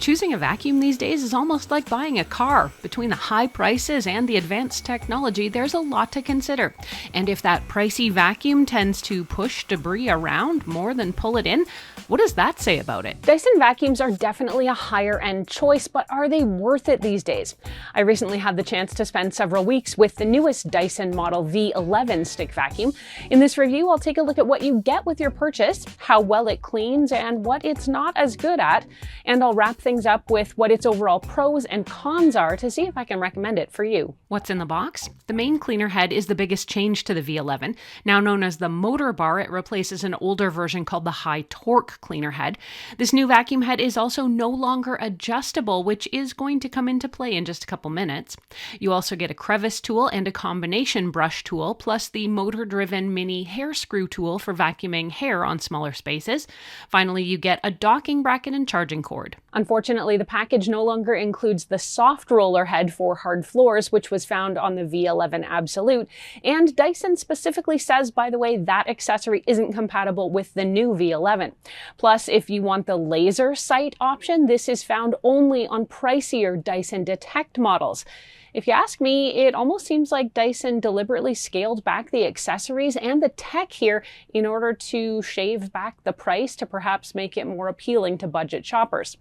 Choosing a vacuum these days is almost like buying a car. Between the high prices and the advanced technology, there's a lot to consider. And if that pricey vacuum tends to push debris around more than pull it in, what does that say about it? Dyson vacuums are definitely a higher-end choice, but are they worth it these days? I recently had the chance to spend several weeks with the newest Dyson model V11 stick vacuum. In this review, I'll take a look at what you get with your purchase, how well it cleans, and what it's not as good at. And I'll wrap things up with what its overall pros and cons are to see if I can recommend it for you. What's in the box? The main cleaner head is the biggest change to the V11. Now known as the motor bar, it replaces an older version called the high torque cleaner head. This new vacuum head is also no longer adjustable, which is going to come into play in just a couple minutes. You also get a crevice tool and a combination brush tool, plus the motor-driven mini hair screw tool for vacuuming hair on smaller spaces. Finally, you get a docking bracket and charging cord. Unfortunately, the package no longer includes the soft roller head for hard floors, which was found on the V11 Absolute, and Dyson specifically says, by the way, that accessory isn't compatible with the new V11. Plus, if you want the laser sight option, this is found only on pricier Dyson Detect models. If you ask me, it almost seems like Dyson deliberately scaled back the accessories and the tech here in order to shave back the price to perhaps make it more appealing to budget shoppers.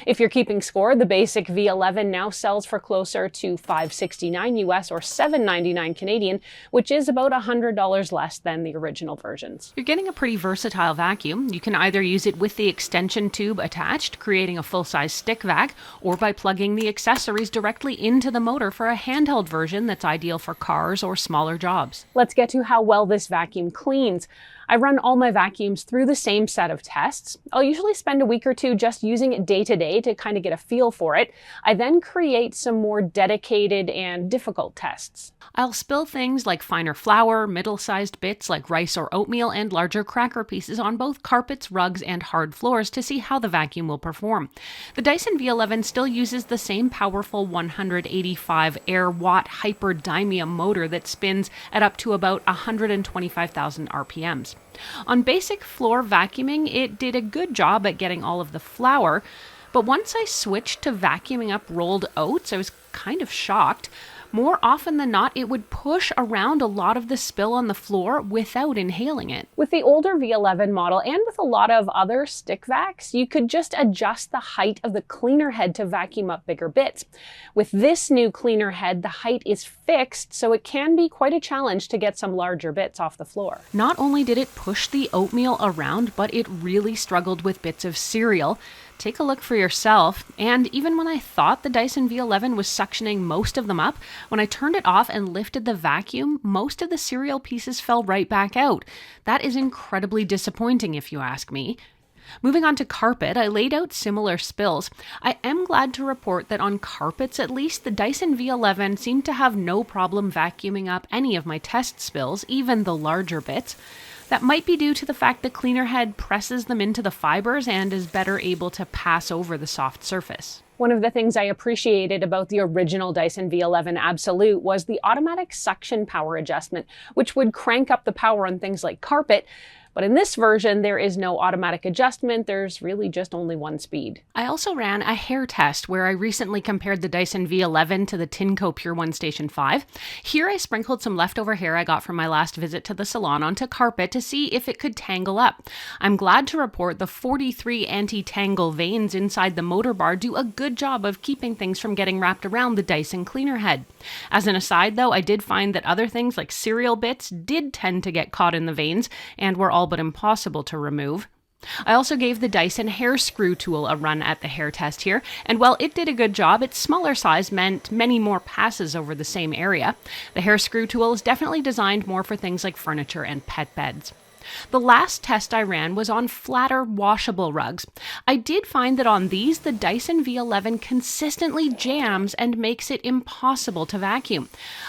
If you're keeping score, the basic V11 now sells for closer to $569 US or $799 Canadian, which is about $100 less than the original versions. You're getting a pretty versatile vacuum. You can either use it with the extension tube attached, creating a full-size stick vac, or by plugging the accessories directly into the motor for a handheld version that's ideal for cars or smaller jobs. Let's get to how well this vacuum cleans. I run all my vacuums through the same set of tests. I'll usually spend a week or two just using it day to day to kind of get a feel for it. I then create some more dedicated and difficult tests. I'll spill things like finer flour, middle-sized bits like rice or oatmeal, and larger cracker pieces on both carpets, rugs, and hard floors to see how the vacuum will perform. The Dyson V11 still uses the same powerful 185 air-watt hyperdymium motor that spins at up to about 125,000 RPMs. On basic floor vacuuming, it did a good job at getting all of the flour, but once I switched to vacuuming up rolled oats, I was kind of shocked. More often than not, it would push around a lot of the spill on the floor without inhaling it. With the older V11 model and with a lot of other stick vacs, you could just adjust the height of the cleaner head to vacuum up bigger bits. With this new cleaner head, the height is fixed, so it can be quite a challenge to get some larger bits off the floor. Not only did it push the oatmeal around, but it really struggled with bits of cereal. Take a look for yourself, and even when I thought the Dyson V11 was suctioning most of them up, when I turned it off and lifted the vacuum, most of the cereal pieces fell right back out. That is incredibly disappointing if you ask me. Moving on to carpet, I laid out similar spills. I am glad to report that on carpets at least, the Dyson V11 seemed to have no problem vacuuming up any of my test spills, even the larger bits. That might be due to the fact the cleaner head presses them into the fibers and is better able to pass over the soft surface. One of the things I appreciated about the original Dyson V11 Absolute was the automatic suction power adjustment, which would crank up the power on things like carpet. But in this version, there is no automatic adjustment. There's really just only one speed. I also ran a hair test where I recently compared the Dyson V11 to the Tinco Pure One Station 5. Here I sprinkled some leftover hair I got from my last visit to the salon onto carpet to see if it could tangle up. I'm glad to report the 43 anti-tangle vanes inside the motor bar do a good job of keeping things from getting wrapped around the Dyson cleaner head. As an aside though, I did find that other things like cereal bits did tend to get caught in the vanes and were all but impossible to remove. I also gave the Dyson hair screw tool a run at the hair test here, and while it did a good job, its smaller size meant many more passes over the same area. The hair screw tool is definitely designed more for things like furniture and pet beds. The last test I ran was on flatter washable rugs. I did find that on these, the Dyson V11 consistently jams and makes it impossible to vacuum.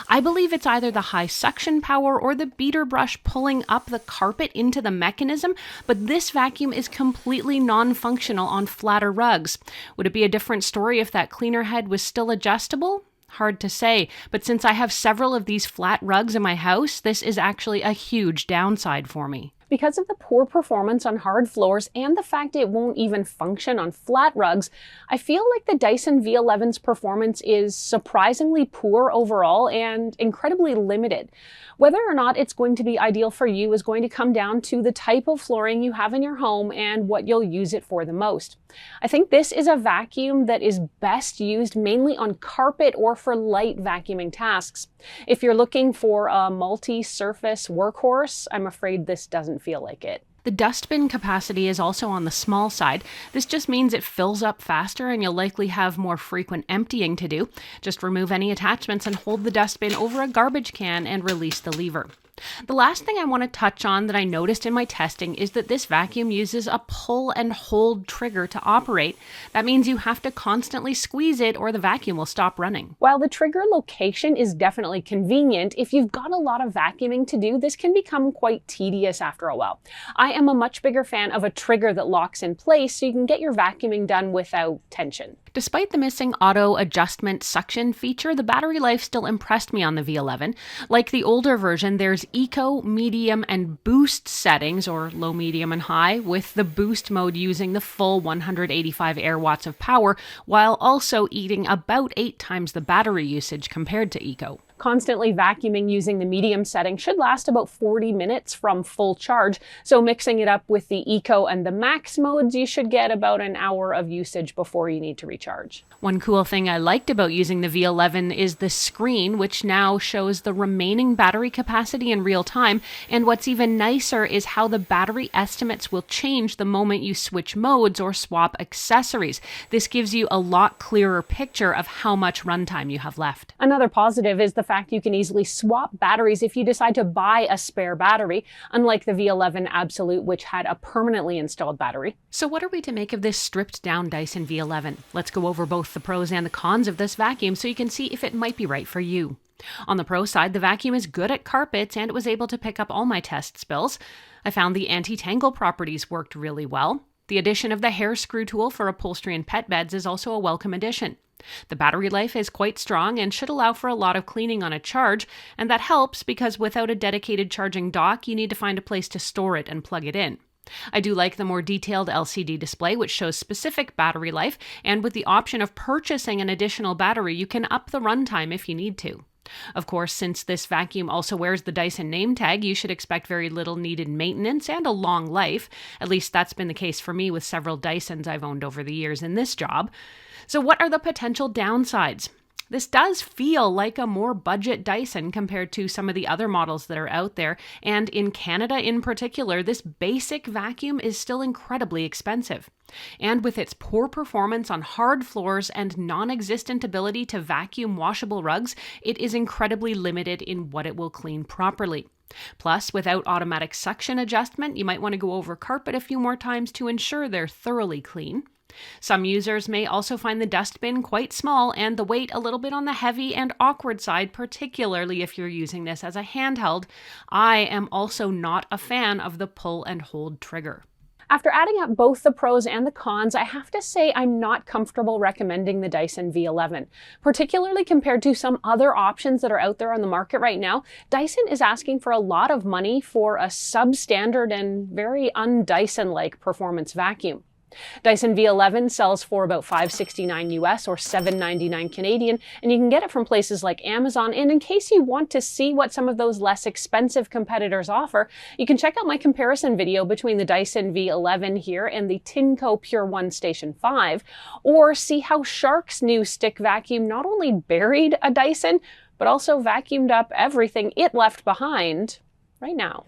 I believe it's either the high suction power or the beater brush pulling up the carpet into the mechanism, but this vacuum is completely non-functional on flatter rugs. Would it be a different story if that cleaner head was still adjustable? Hard to say, but since I have several of these flat rugs in my house, this is actually a huge downside for me. Because of the poor performance on hard floors and the fact it won't even function on flat rugs, I feel like the Dyson V11's performance is surprisingly poor overall and incredibly limited. Whether or not it's going to be ideal for you is going to come down to the type of flooring you have in your home and what you'll use it for the most. I think this is a vacuum that is best used mainly on carpet or for light vacuuming tasks. If you're looking for a multi-surface workhorse, I'm afraid this doesn't feel like it. The dustbin capacity is also on the small side. This just means it fills up faster and you'll likely have more frequent emptying to do. Just remove any attachments and hold the dustbin over a garbage can and release the lever. The last thing I want to touch on that I noticed in my testing is that this vacuum uses a pull and hold trigger to operate. That means you have to constantly squeeze it or the vacuum will stop running. While the trigger location is definitely convenient, if you've got a lot of vacuuming to do, this can become quite tedious after a while. I am a much bigger fan of a trigger that locks in place so you can get your vacuuming done without tension. Despite the missing auto adjustment suction feature, the battery life still impressed me on the V11. Like the older version, there's eco, medium, and boost settings, or low, medium, and high, with the boost mode using the full 185 air watts of power, while also eating about 8 times the battery usage compared to eco. Constantly vacuuming using the medium setting should last about 40 minutes from full charge, so mixing it up with the eco and the max modes, you should get about an hour of usage before you need to recharge. One cool thing I liked about using the V11 is the screen, which now shows the remaining battery capacity in real time, and what's even nicer is how the battery estimates will change the moment you switch modes or swap accessories. This gives you a lot clearer picture of how much runtime you have left. Another positive is the fact you can easily swap batteries if you decide to buy a spare battery, unlike the V11 Absolute, which had a permanently installed battery. So what are we to make of this stripped down Dyson V11? Let's go over both the pros and the cons of this vacuum so you can see if it might be right for you. On the pro side, the vacuum is good at carpets and it was able to pick up all my test spills. I found the anti-tangle properties worked really well. The addition of the hair screw tool for upholstery and pet beds is also a welcome addition. The battery life is quite strong and should allow for a lot of cleaning on a charge, and that helps because without a dedicated charging dock, you need to find a place to store it and plug it in. I do like the more detailed LCD display, which shows specific battery life, and with the option of purchasing an additional battery, you can up the runtime if you need to. Of course, since this vacuum also wears the Dyson name tag, you should expect very little needed maintenance and a long life. At least that's been the case for me with several Dysons I've owned over the years in this job. So what are the potential downsides? This does feel like a more budget Dyson compared to some of the other models that are out there, and in Canada in particular, this basic vacuum is still incredibly expensive. And with its poor performance on hard floors and non-existent ability to vacuum washable rugs, it is incredibly limited in what it will clean properly. Plus, without automatic suction adjustment, you might want to go over carpet a few more times to ensure they're thoroughly clean. Some users may also find the dustbin quite small and the weight a little bit on the heavy and awkward side, particularly if you're using this as a handheld. I am also not a fan of the pull and hold trigger. After adding up both the pros and the cons, I have to say I'm not comfortable recommending the Dyson V11. Particularly compared to some other options that are out there on the market right now, Dyson is asking for a lot of money for a substandard and very un-Dyson-like performance vacuum. Dyson V11 sells for about $569 US or $799 Canadian, and you can get it from places like Amazon. And in case you want to see what some of those less expensive competitors offer, you can check out my comparison video between the Dyson V11 here and the Tinco Pure One Station 5, or see how Shark's new stick vacuum not only buried a Dyson, but also vacuumed up everything it left behind right now.